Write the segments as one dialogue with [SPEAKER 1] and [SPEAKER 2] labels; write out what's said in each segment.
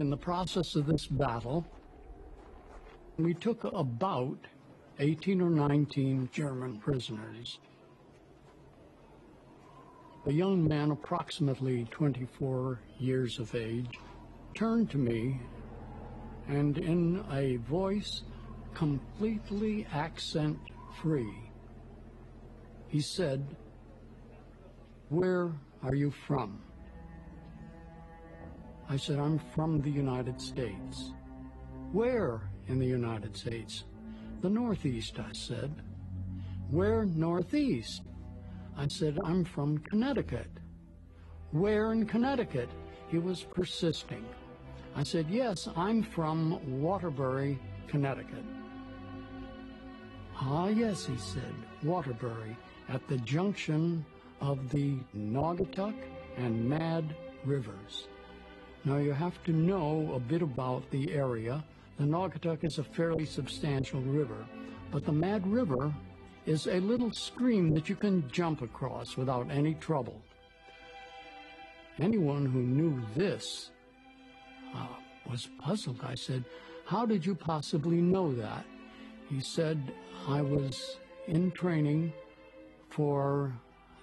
[SPEAKER 1] in the process of this battle, we took about 18 or 19 German prisoners. A young man, approximately 24 years of age, turned to me and in a voice completely accent-free, he said, "Where are you from?" I said, "I'm from the United States." "Where in the United States?" "The Northeast," I said. "Where Northeast?" I said, "I'm from Connecticut." "Where in Connecticut?" He was persisting. I said, "Yes, I'm from Waterbury, Connecticut." "Ah, yes," he said, "Waterbury, at the junction of the Naugatuck and Mad Rivers." Now, you have to know a bit about the area. The Naugatuck is a fairly substantial river, but the Mad River is a little stream that you can jump across without any trouble. Anyone who knew this was puzzled. I said, "How did you possibly know that?" He said, "I was in training for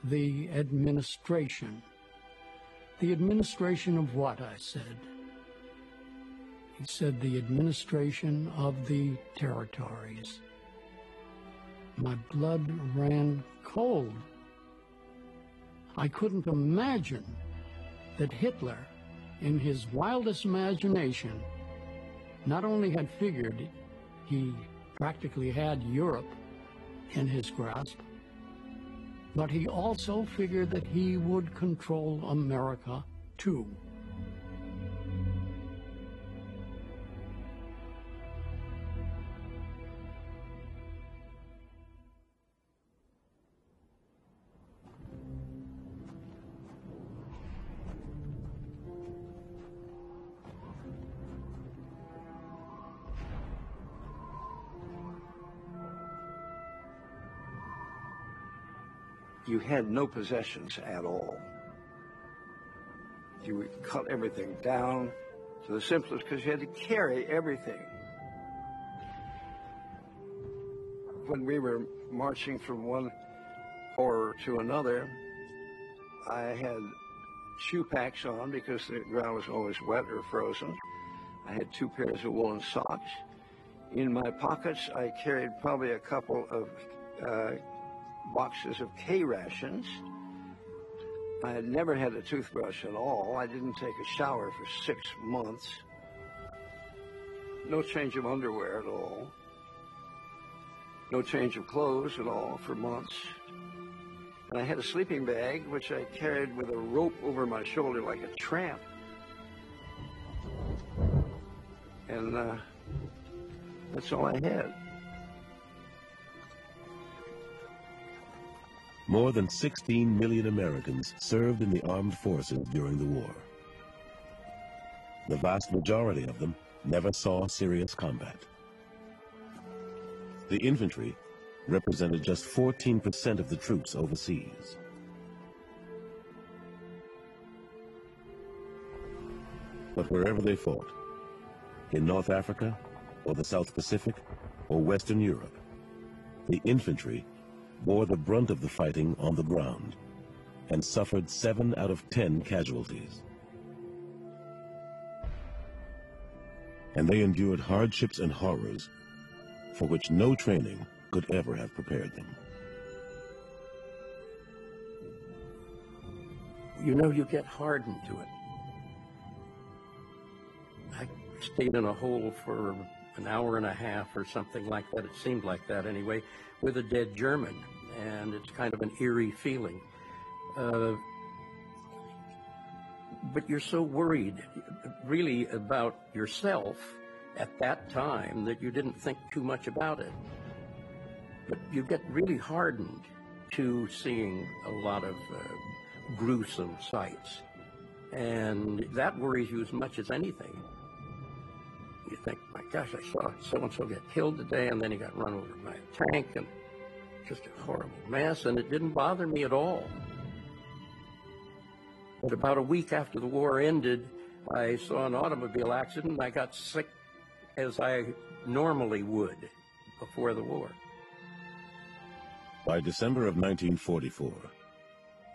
[SPEAKER 1] the administration." "The administration of what?" I said. He said, "The administration of the territories." My blood ran cold. I couldn't imagine that Hitler, in his wildest imagination, not only had figured he practically had Europe in his grasp, but he also figured that he would control America too.
[SPEAKER 2] You had no possessions at all. You would cut everything down to the simplest because you had to carry everything. When we were marching from one horror to another, I had shoe packs on because the ground was always wet or frozen. I had 2 pairs of woolen socks. In my pockets, I carried probably a couple of boxes of K rations. I had never had a toothbrush at all. I didn't take a shower for 6 months. No change of underwear at all. No change of clothes at all for months. And I had a sleeping bag, which I carried with a rope over my shoulder like a tramp. And that's all I had.
[SPEAKER 3] More than 16 million Americans served in the armed forces during the war. The vast majority of them never saw serious combat. The infantry represented just 14% of the troops overseas. But wherever they fought, in North Africa, or the South Pacific, or Western Europe, the infantry bore the brunt of the fighting on the ground and suffered 7 out of 10 casualties. And they endured hardships and horrors for which no training could ever have prepared them.
[SPEAKER 4] You know, you get hardened to it. I stayed in a hole for an hour and a half or something like that, it seemed like that anyway, with a dead German, and it's kind of an eerie feeling. But you're so worried, really, about yourself at that time that you didn't think too much about it. But you get really hardened to seeing a lot of gruesome sights, and that worries you as much as anything. You think, my gosh, I saw so-and-so get killed today, and then he got run over by a tank, and just a horrible mess, and it didn't bother me at all. But about a week after the war ended, I saw an automobile accident, and I got sick as I normally would before the war.
[SPEAKER 3] By December of 1944,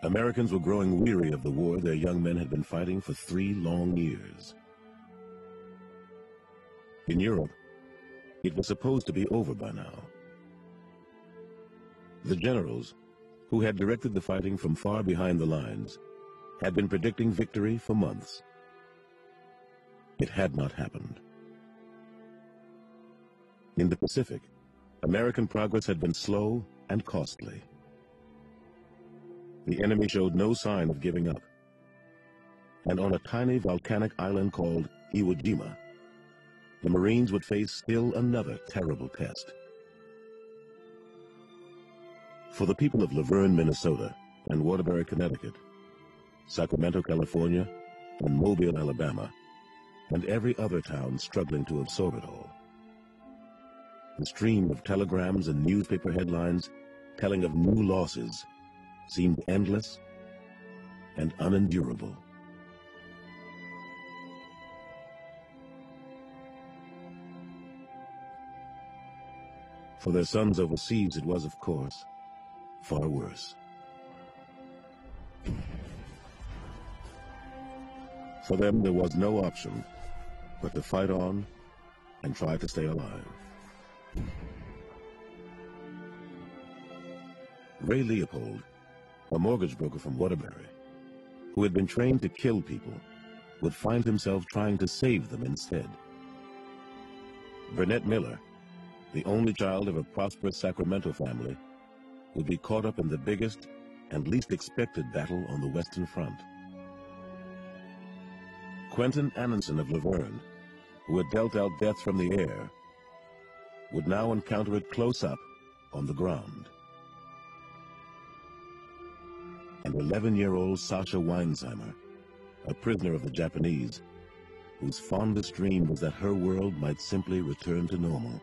[SPEAKER 3] Americans were growing weary of the war their young men had been fighting for 3 long years. In Europe, it was supposed to be over by now. The generals, who had directed the fighting from far behind the lines, had been predicting victory for months. It had not happened. In the Pacific, American progress had been slow and costly. The enemy showed no sign of giving up. And on a tiny volcanic island called Iwo Jima, the Marines would face still another terrible test. For the people of Laverne, Minnesota, and Waterbury, Connecticut, Sacramento, California, and Mobile, Alabama, and every other town struggling to absorb it all, the stream of telegrams and newspaper headlines telling of new losses seemed endless and unendurable. For their sons overseas, it was, of course, far worse. For them, there was no option but to fight on and try to stay alive. Ray Leopold, a mortgage broker from Waterbury, who had been trained to kill people, would find himself trying to save them instead. Burnett Miller, the only child of a prosperous Sacramento family, would be caught up in the biggest and least expected battle on the Western Front. Quentin Annenson of Laverne, who had dealt out death from the air, would now encounter it close up on the ground. And 11-year-old Sasha Weinsheimer, a prisoner of the Japanese, whose fondest dream was that her world might simply return to normal,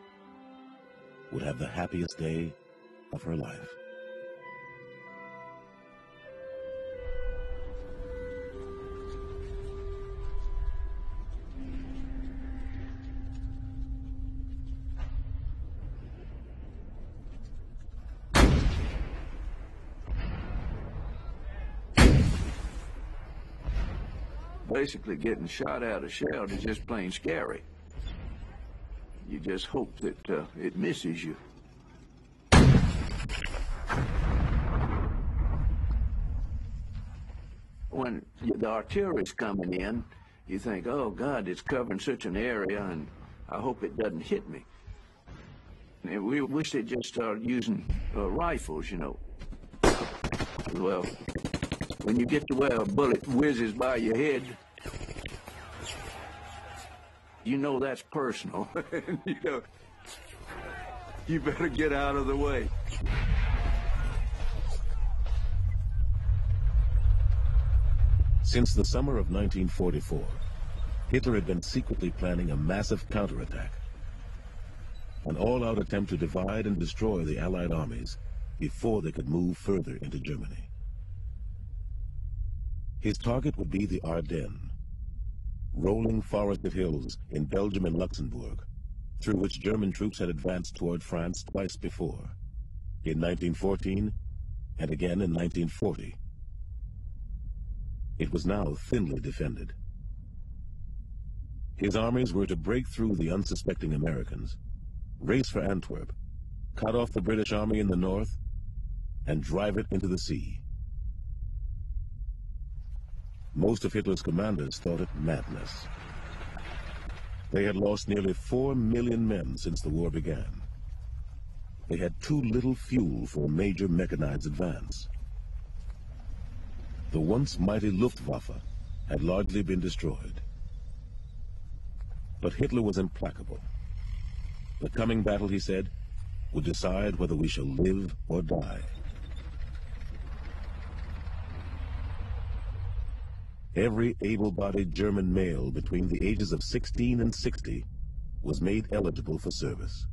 [SPEAKER 3] would have the happiest day of her life.
[SPEAKER 2] Basically, getting shot out of shell is just plain scary. You just hope that it misses you. When the artillery's coming in, you think, oh God, it's covering such an area, and I hope it doesn't hit me. And we wish they'd just start using rifles, you know. Well, when you get to where a bullet whizzes by your head, you know that's personal. You know, you better get out of the way.
[SPEAKER 3] Since the summer of 1944, Hitler had been secretly planning a massive counterattack, an all-out attempt to divide and destroy the Allied armies before they could move further into Germany. His target would be the Ardennes, rolling forested hills in Belgium and Luxembourg, through which German troops had advanced toward France twice before, in 1914 and again in 1940. It was now thinly defended. His armies were to break through the unsuspecting Americans, race for Antwerp, cut off the British army in the north, and drive it into the sea. Most of Hitler's commanders thought it madness. They had lost nearly 4 million men since the war began. They had too little fuel for a major mechanized advance. The once mighty Luftwaffe had largely been destroyed. But Hitler was implacable. The coming battle, he said, would decide whether we shall live or die. Every able-bodied German male between the ages of 16 and 60 was made eligible for service.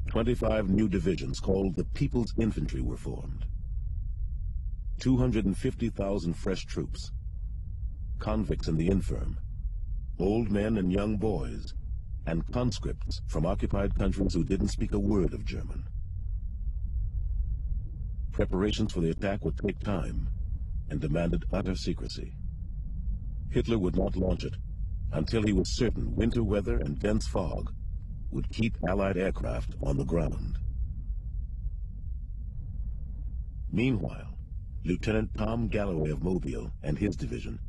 [SPEAKER 3] 25 new divisions called the People's Infantry were formed. 250,000 fresh troops, convicts and the infirm, old men and young boys, and conscripts from occupied countries who didn't speak a word of German. Preparations for the attack would take time and demanded utter secrecy. Hitler would not launch it until he was certain winter weather and dense fog would keep Allied aircraft on the ground. Meanwhile, Lieutenant Tom Galloway of Mobile and his division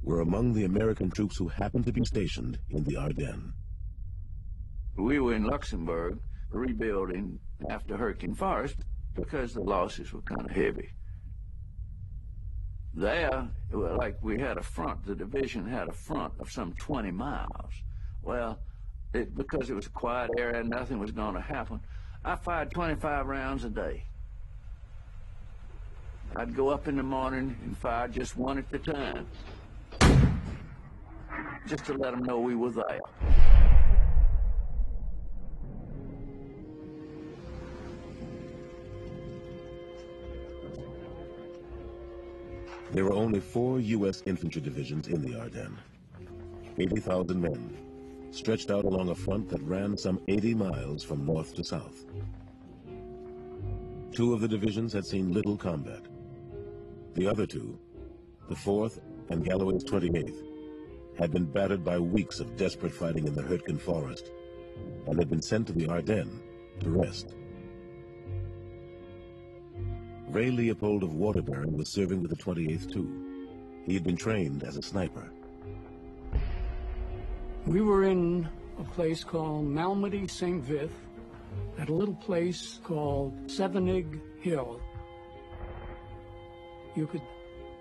[SPEAKER 3] were among the American troops who happened to be stationed in the Ardennes.
[SPEAKER 5] We were in Luxembourg rebuilding after Hurricane Forest because the losses were kind of heavy. There, like we had a front, the division had a front of some 20 miles. Well, because it was a quiet area and nothing was going to happen, I fired 25 rounds a day. I'd go up in the morning and fire just one at a time, just to let them know we were there.
[SPEAKER 3] There were only 4 U.S. infantry divisions in the Ardennes, 80,000 men, stretched out along a front that ran some 80 miles from north to south. 2 of the divisions had seen little combat. The other 2, the 4th and Galloway's 28th, had been battered by weeks of desperate fighting in the Hurtgen Forest and had been sent to the Ardennes to rest. Ray Leopold of Waterbury was serving with the 28th too. He had been trained as a sniper.
[SPEAKER 1] We were in a place called Malmedy St. Vith, at a little place called Sevenig Hill. You could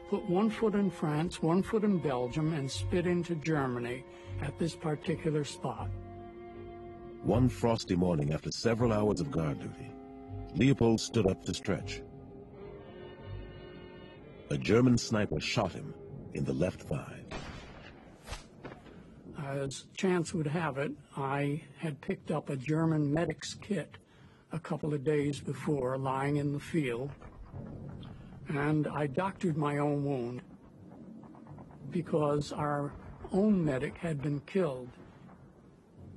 [SPEAKER 1] put 1 foot in France, 1 foot in Belgium, and spit into Germany at this particular spot.
[SPEAKER 3] One frosty morning, after several hours of guard duty, Leopold stood up to stretch. A German sniper shot him in the left thigh.
[SPEAKER 1] As chance would have it, I had picked up a German medic's kit a couple of days before, lying in the field, and I doctored my own wound because our own medic had been killed